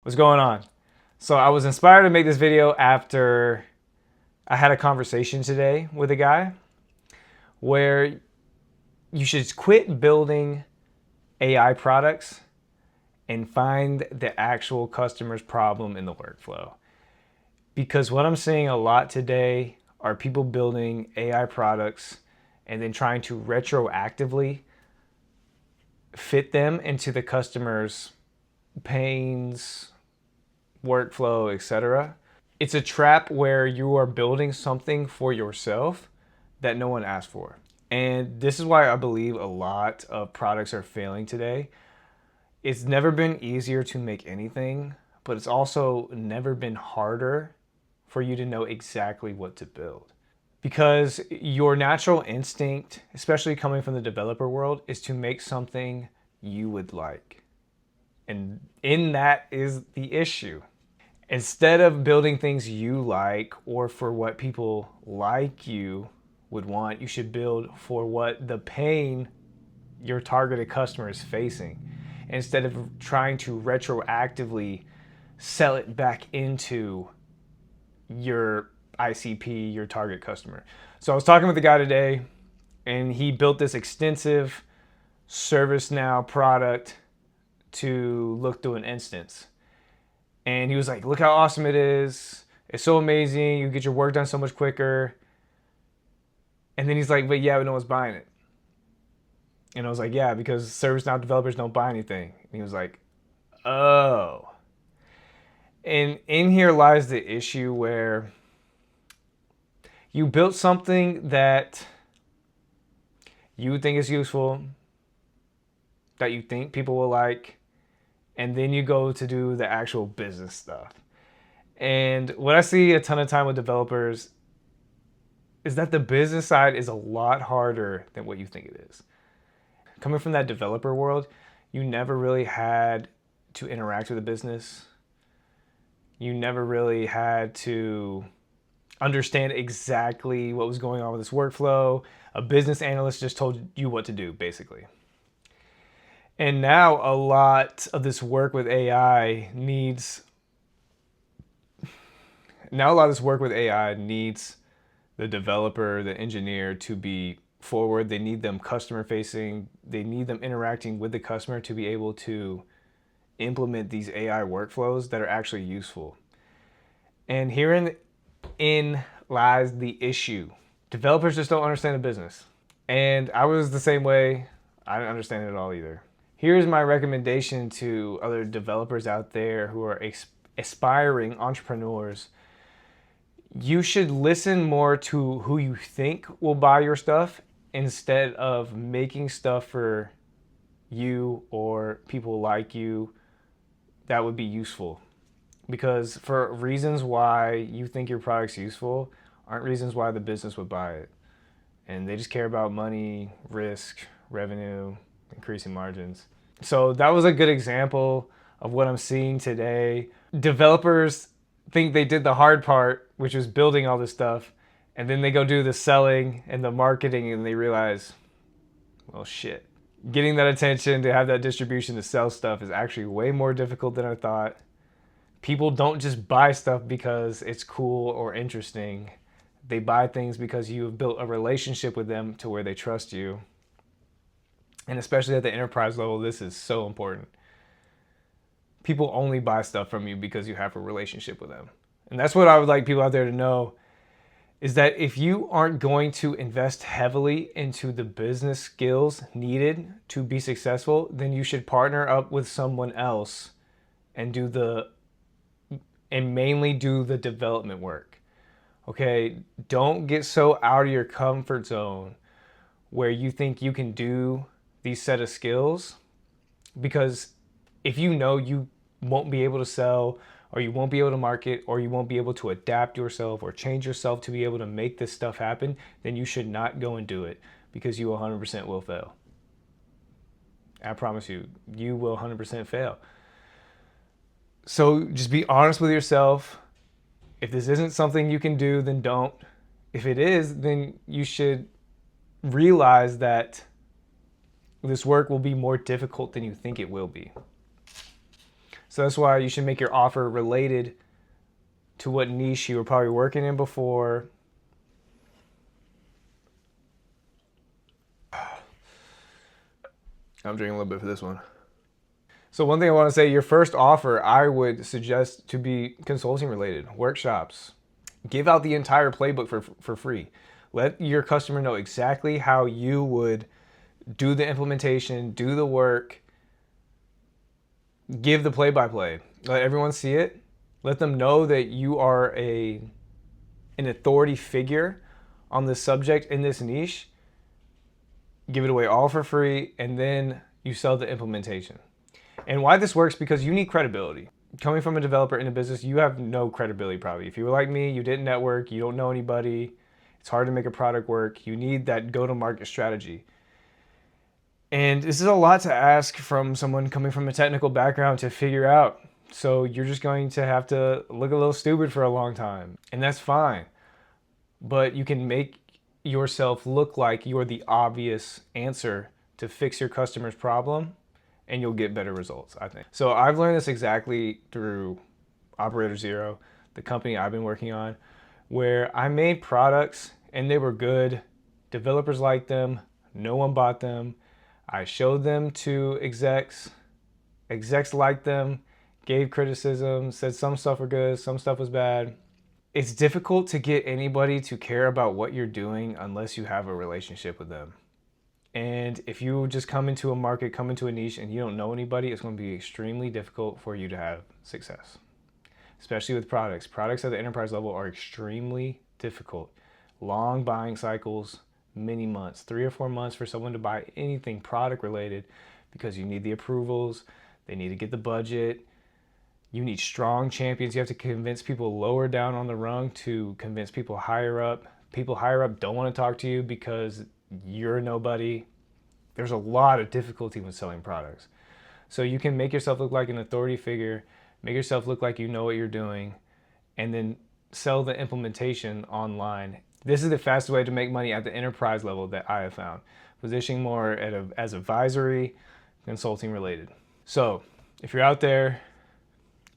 What's going on? So I was inspired to make this video after I had a conversation today with a guy where you should quit building AI products and find the actual customer's problem in the workflow. Because what I'm seeing a lot today are people building AI products and then trying to retroactively fit them into the customer's pains, workflow, etc. It's a trap where you are building something for yourself that no one asked for. And this is why I believe a lot of products are failing today. It's never been easier to make anything, but it's also never been harder for you to know exactly what to build. Because your natural instinct, especially coming from the developer world, is to make something you would like. And in that is the issue. Instead of building things you like or for what people like you would want, you should build for what the pain your targeted customer is facing. Instead of trying to retroactively sell it back into your ICP, your target customer. So I was talking with a guy today and he built this extensive ServiceNow product to look through an instance. And he was like, look how awesome it is. It's so amazing. You get your work done so much quicker. And then he's like, but yeah, but no one's buying it. And I was like, yeah, because ServiceNow developers don't buy anything. And he was like, oh. And in here lies the issue where you built something that you think is useful, that you think people will like, and then you go to do the actual business stuff. And what I see a ton of time with developers is that the business side is a lot harder than what you think it is. Coming from that developer world, you never really had to interact with the business. You never really had to understand exactly what was going on with this workflow. A business analyst just told you what to do, basically. And now a lot of this work with AI needs the developer, the engineer to be forward. They need them customer facing. They need them interacting with the customer to be able to implement these AI workflows that are actually useful. And herein lies the issue. Developers just don't understand the business. And I was the same way. I didn't understand it at all either. Here's my recommendation to other developers out there who are aspiring entrepreneurs. You should listen more to who you think will buy your stuff instead of making stuff for you or people like you that would be useful. Because for reasons why you think your product's useful aren't reasons why the business would buy it. And they just care about money, risk, revenue, increasing margins. So that was a good example of what I'm seeing today. Developers think they did the hard part, which was building all this stuff, and then they go do the selling and the marketing and they realize, well, shit. Getting that attention to have that distribution to sell stuff is actually way more difficult than I thought. People don't just buy stuff because it's cool or interesting. They buy things because you have built a relationship with them to where they trust you. And especially at the enterprise level, this is so important. People only buy stuff from you because you have a relationship with them. And that's what I would like people out there to know, is that if you aren't going to invest heavily into the business skills needed to be successful, then you should partner up with someone else and mainly do the development work. Okay, don't get so out of your comfort zone where you think you can do these set of skills, because if you know you won't be able to sell, or you won't be able to market, or you won't be able to adapt yourself or change yourself to be able to make this stuff happen, then you should not go and do it, because you 100% will fail. I promise you, you will 100% fail. So just be honest with yourself. If this isn't something you can do, then don't. If it is, then you should realize that this work will be more difficult than you think it will be. So that's why you should make your offer related to what niche you were probably working in before. I'm drinking a little bit for this one. So one thing I want to say, your first offer, I would suggest to be consulting related, workshops. Give out the entire playbook for free. Let your customer know exactly how you would do the implementation, do the work, give the play-by-play. Let everyone see it. Let them know that you are an authority figure on this subject in this niche. Give it away all for free, and then you sell the implementation. And why this works, because you need credibility. Coming from a developer in a business, you have no credibility probably. If you were like me, you didn't network, you don't know anybody, it's hard to make a product work. You need that go-to-market strategy. And this is a lot to ask from someone coming from a technical background to figure out. So you're just going to have to look a little stupid for a long time. And that's fine. But you can make yourself look like you're the obvious answer to fix your customer's problem, and you'll get better results, I think. So I've learned this exactly through Operator Zero, the company I've been working on, where I made products and they were good. Developers liked them. No one bought them. I showed them to execs. Execs liked them, gave criticism, said some stuff were good, some stuff was bad. It's difficult to get anybody to care about what you're doing unless you have a relationship with them. And if you just come into a market, come into a niche, and you don't know anybody, it's going to be extremely difficult for you to have success, especially with products. Products at the enterprise level are extremely difficult. Long buying cycles, many months, 3 or 4 months for someone to buy anything product related, because you need the approvals, they need to get the budget, you need strong champions. You have to convince people lower down on the rung to convince people higher up. People higher up don't want to talk to you because you're nobody. There's a lot of difficulty with selling products. So you can make yourself look like an authority figure, make yourself look like you know what you're doing, and then sell the implementation online. This is the fastest way to make money at the enterprise level that I have found. Positioning more as advisory, consulting related. So if you're out there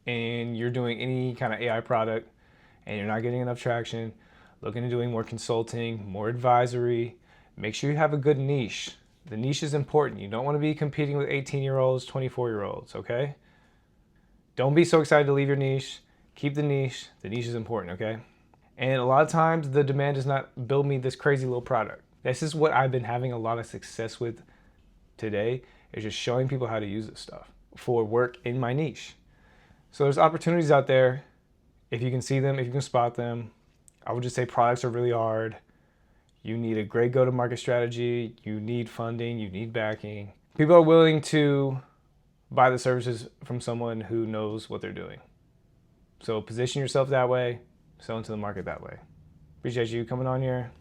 and you're doing any kind of AI product and you're not getting enough traction, looking at doing more consulting, more advisory, make sure you have a good niche. The niche is important. You don't want to be competing with 18-year-olds, 24-year-olds, okay? Don't be so excited to leave your niche. Keep the niche. The niche is important, okay? And a lot of times the demand is not build me this crazy little product. This is what I've been having a lot of success with today, is just showing people how to use this stuff for work in my niche. So there's opportunities out there. If you can see them, if you can spot them, I would just say products are really hard. You need a great go-to-market strategy. You need funding. You need backing. People are willing to buy the services from someone who knows what they're doing. So position yourself that way, sell into the market that way. Appreciate you coming on here.